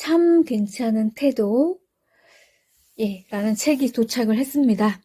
참 괜찮은 태도 라는 책이 도착을 했습니다.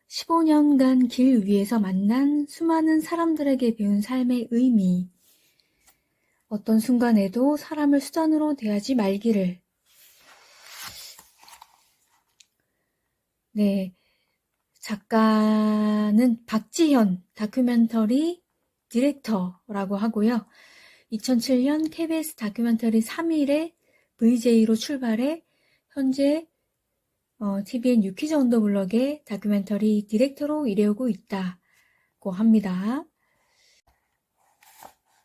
15년간 길 위에서 만난 수많은 사람들에게 배운 삶의 의미, 어떤 순간에도 사람을 수단으로 대하지 말기를. 네, 작가는 박지현 다큐멘터리 디렉터라고 하고요. 2007년 KBS 다큐멘터리 3일에 VJ로 출발해 현재 TVN 유퀴즈 언더블럭의 다큐멘터리 디렉터로 일해오고 있다고 합니다.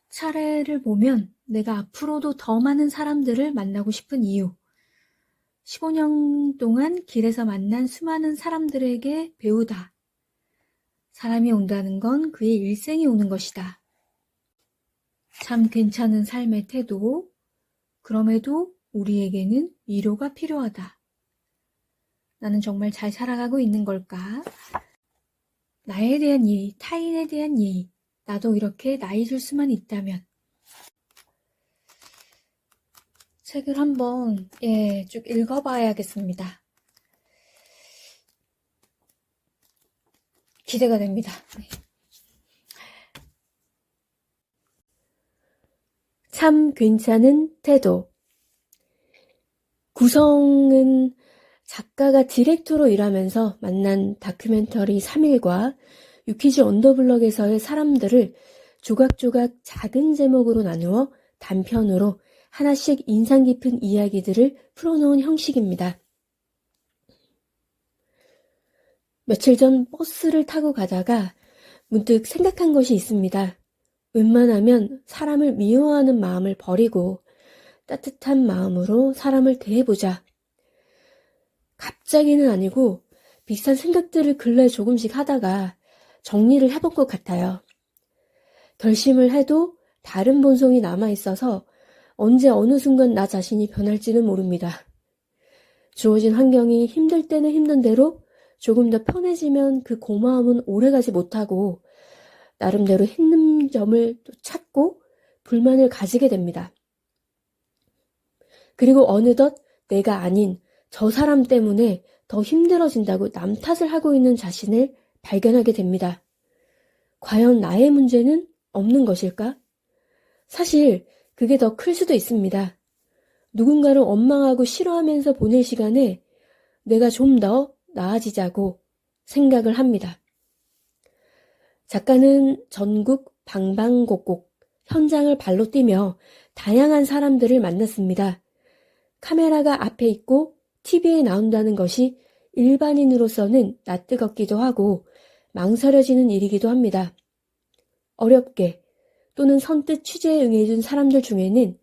차례를 보면 내가 앞으로도 더 많은 사람들을 만나고 싶은 이유, 15년 동안 길에서 만난 수많은 사람들에게 배우다. 사람이 온다는 건 그의 일생이 오는 것이다. 참 괜찮은 삶의 태도, 그럼에도 우리에게는 위로가 필요하다. 나는 정말 잘 살아가고 있는 걸까? 나에 대한 예의, 타인에 대한 예의, 나도 이렇게 나이 줄 수만 있다면. 책을 한번 쭉 읽어봐야겠습니다. 기대가 됩니다. 네. 참 괜찮은 태도. 구성은 작가가 디렉터로 일하면서 만난 다큐멘터리 3일과 유퀴즈 언더블럭에서의 사람들을 조각조각 작은 제목으로 나누어 단편으로 하나씩 인상 깊은 이야기들을 풀어놓은 형식입니다. 며칠 전 버스를 타고 가다가 문득 생각한 것이 있습니다. 웬만하면 사람을 미워하는 마음을 버리고 따뜻한 마음으로 사람을 대해보자. 갑자기는 아니고 비슷한 생각들을 근래 조금씩 하다가 정리를 해본 것 같아요. 결심을 해도 다른 본성이 남아있어서 언제 어느 순간 나 자신이 변할지는 모릅니다. 주어진 환경이 힘들 때는 힘든 대로 조금 더 편해지면 그 고마움은 오래가지 못하고 나름대로 힘든 점을 또 찾고 불만을 가지게 됩니다. 그리고 어느덧 내가 아닌 저 사람 때문에 더 힘들어진다고 남 탓을 하고 있는 자신을 발견하게 됩니다. 과연 나의 문제는 없는 것일까? 사실 그게 더 클 수도 있습니다. 누군가를 원망하고 싫어하면서 보낼 시간에 내가 좀 더 나아지자고 생각을 합니다. 작가는 전국 방방곡곡 현장을 발로 뛰며 다양한 사람들을 만났습니다. 카메라가 앞에 있고 TV에 나온다는 것이 일반인으로서는 낯뜨겁기도 하고 망설여지는 일이기도 합니다. 어렵게 또는 선뜻 취재에 응해준 사람들 중에는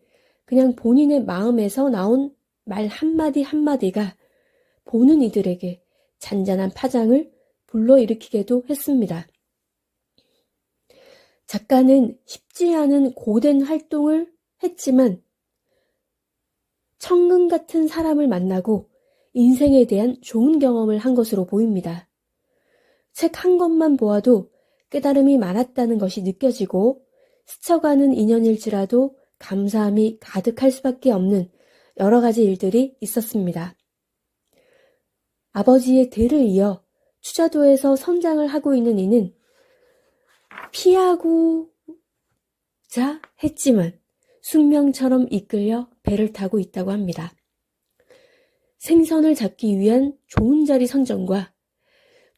그냥 본인의 마음에서 나온 말 한마디 한마디가 보는 이들에게 잔잔한 파장을 불러일으키기도 했습니다. 작가는 쉽지 않은 고된 활동을 했지만 천금 같은 사람을 만나고 인생에 대한 좋은 경험을 한 것으로 보입니다. 책 한 권만 보아도 깨달음이 많았다는 것이 느껴지고 스쳐가는 인연일지라도 감사함이 가득할 수밖에 없는 여러 가지 일들이 있었습니다. 아버지의 대를 이어 추자도에서 선장을 하고 있는 이는 피하고자 했지만 숙명처럼 이끌려 배를 타고 있다고 합니다. 생선을 잡기 위한 좋은 자리 선정과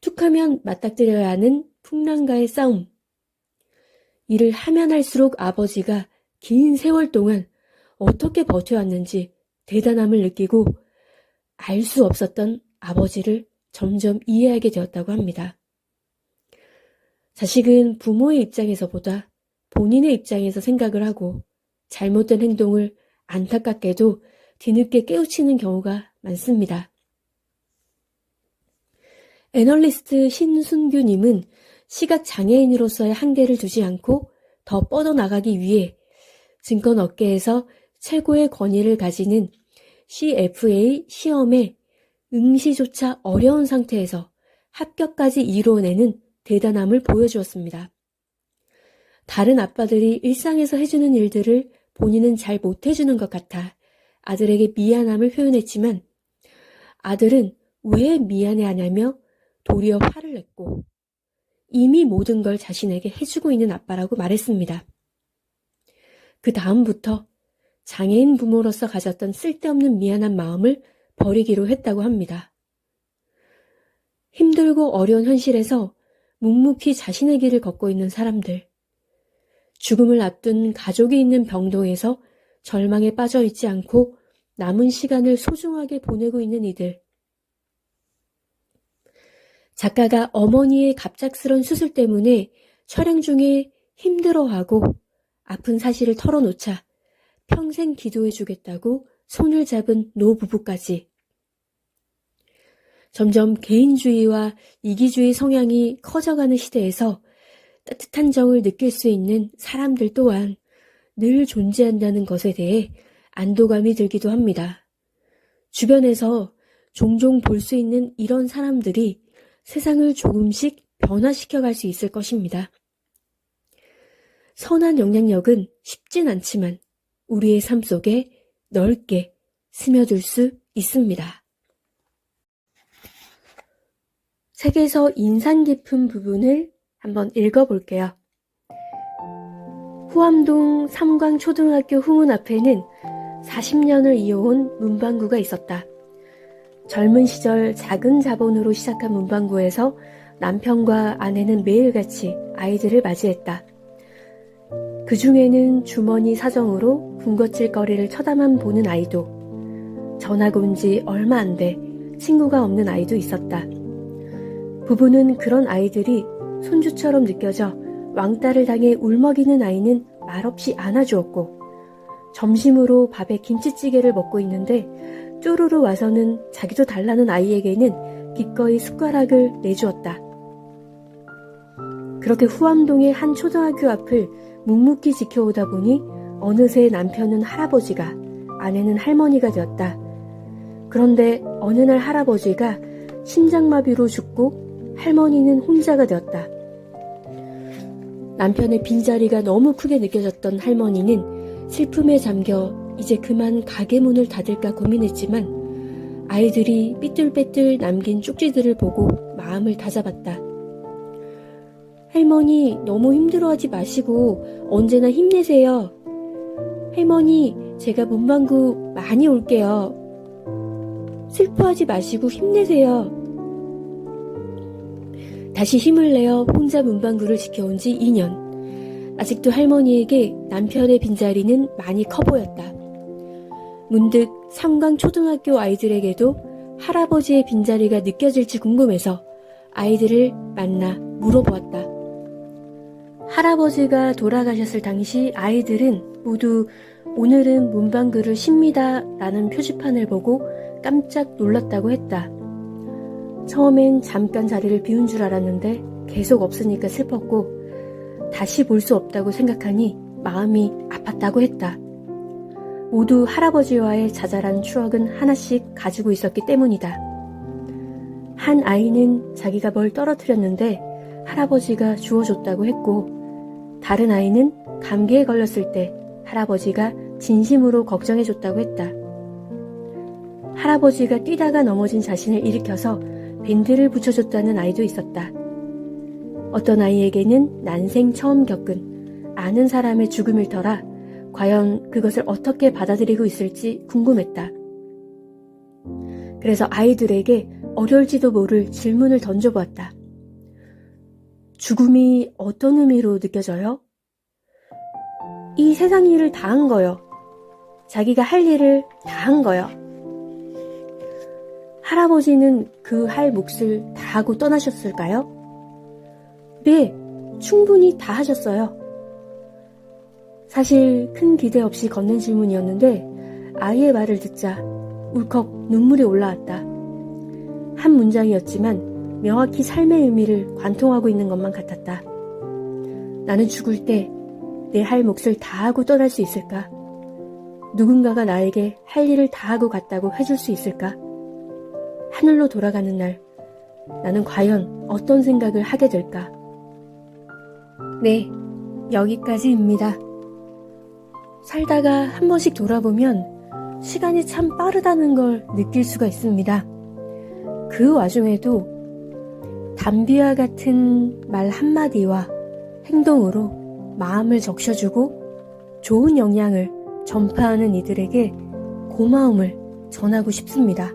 툭하면 맞닥뜨려야 하는 풍랑과의 싸움. 이를 하면 할수록 아버지가 긴 세월 동안 어떻게 버텨왔는지 대단함을 느끼고 알 수 없었던 아버지를 점점 이해하게 되었다고 합니다. 자식은 부모의 입장에서보다 본인의 입장에서 생각을 하고 잘못된 행동을 안타깝게도 뒤늦게 깨우치는 경우가 많습니다. 애널리스트 신순규님은 시각장애인으로서의 한계를 두지 않고 더 뻗어나가기 위해 증권업계에서 최고의 권위를 가지는 CFA 시험에 응시조차 어려운 상태에서 합격까지 이루어내는 대단함을 보여주었습니다. 다른 아빠들이 일상에서 해주는 일들을 본인은 잘 못해주는 것 같아 아들에게 미안함을 표현했지만 아들은 왜 미안해하냐며 도리어 화를 냈고 이미 모든 걸 자신에게 해주고 있는 아빠라고 말했습니다. 그 다음부터 장애인 부모로서 가졌던 쓸데없는 미안한 마음을 버리기로 했다고 합니다. 힘들고 어려운 현실에서 묵묵히 자신의 길을 걷고 있는 사람들, 죽음을 앞둔 가족이 있는 병동에서 절망에 빠져 있지 않고 남은 시간을 소중하게 보내고 있는 이들, 작가가 어머니의 갑작스런 수술 때문에 촬영 중에 힘들어하고 아픈 사실을 털어놓자 평생 기도해주겠다고 손을 잡은 노부부까지. 점점 개인주의와 이기주의 성향이 커져가는 시대에서 따뜻한 정을 느낄 수 있는 사람들 또한 늘 존재한다는 것에 대해 안도감이 들기도 합니다. 주변에서 종종 볼 수 있는 이런 사람들이 세상을 조금씩 변화시켜갈 수 있을 것입니다. 선한 영향력은 쉽진 않지만 우리의 삶 속에 넓게 스며들 수 있습니다. 책에서 인상 깊은 부분을 한번 읽어볼게요. 후암동 삼광초등학교 후문 앞에는 40년을 이어온 문방구가 있었다. 젊은 시절 작은 자본으로 시작한 문방구에서 남편과 아내는 매일같이 아이들을 맞이했다. 그 중에는 주머니 사정으로 군것질거리를 쳐다만 보는 아이도, 전학 온 지 얼마 안 돼 친구가 없는 아이도 있었다. 부부는 그런 아이들이 손주처럼 느껴져 왕따를 당해 울먹이는 아이는 말없이 안아주었고, 점심으로 밥에 김치찌개를 먹고 있는데 쪼르르 와서는 자기도 달라는 아이에게는 기꺼이 숟가락을 내주었다. 그렇게 후암동의 한 초등학교 앞을 묵묵히 지켜오다 보니 어느새 남편은 할아버지가, 아내는 할머니가 되었다. 그런데 어느 날 할아버지가 심장마비로 죽고 할머니는 혼자가 되었다. 남편의 빈자리가 너무 크게 느껴졌던 할머니는 슬픔에 잠겨 이제 그만 가게 문을 닫을까 고민했지만 아이들이 삐뚤빼뚤 남긴 쪽지들을 보고 마음을 다잡았다. 할머니, 너무 힘들어하지 마시고 언제나 힘내세요. 할머니, 제가 문방구 많이 올게요. 슬퍼하지 마시고 힘내세요. 다시 힘을 내어 혼자 문방구를 지켜온 지 2년. 아직도 할머니에게 남편의 빈자리는 많이 커 보였다. 문득 삼광초등학교 아이들에게도 할아버지의 빈자리가 느껴질지 궁금해서 아이들을 만나 물어보았다. 할아버지가 돌아가셨을 당시 아이들은 모두 오늘은 문방구를 쉽니다 라는 표지판을 보고 깜짝 놀랐다고 했다. 처음엔 잠깐 자리를 비운 줄 알았는데 계속 없으니까 슬펐고 다시 볼 수 없다고 생각하니 마음이 아팠다고 했다. 모두 할아버지와의 자잘한 추억은 하나씩 가지고 있었기 때문이다. 한 아이는 자기가 뭘 떨어뜨렸는데 할아버지가 주워줬다고 했고, 다른 아이는 감기에 걸렸을 때 할아버지가 진심으로 걱정해줬다고 했다. 할아버지가 뛰다가 넘어진 자신을 일으켜서 밴드를 붙여줬다는 아이도 있었다. 어떤 아이에게는 난생 처음 겪은 아는 사람의 죽음을 터라 과연 그것을 어떻게 받아들이고 있을지 궁금했다. 그래서 아이들에게 어려울지도 모를 질문을 던져보았다. 죽음이 어떤 의미로 느껴져요? 이 세상 일을 다 한 거요. 자기가 할 일을 다 한 거요. 할아버지는 그 할 몫을 다 하고 떠나셨을까요? 네, 충분히 다 하셨어요. 사실 큰 기대 없이 건넨 질문이었는데 아이의 말을 듣자 울컥 눈물이 올라왔다. 한 문장이었지만 명확히 삶의 의미를 관통하고 있는 것만 같았다. 나는 죽을 때 내 할 몫을 다 하고 떠날 수 있을까? 누군가가 나에게 할 일을 다 하고 갔다고 해줄 수 있을까? 하늘로 돌아가는 날, 나는 과연 어떤 생각을 하게 될까? 네, 여기까지입니다. 살다가 한 번씩 돌아보면 시간이 참 빠르다는 걸 느낄 수가 있습니다. 그 와중에도 담비와 같은 말 한마디와 행동으로 마음을 적셔주고 좋은 영향을 전파하는 이들에게 고마움을 전하고 싶습니다.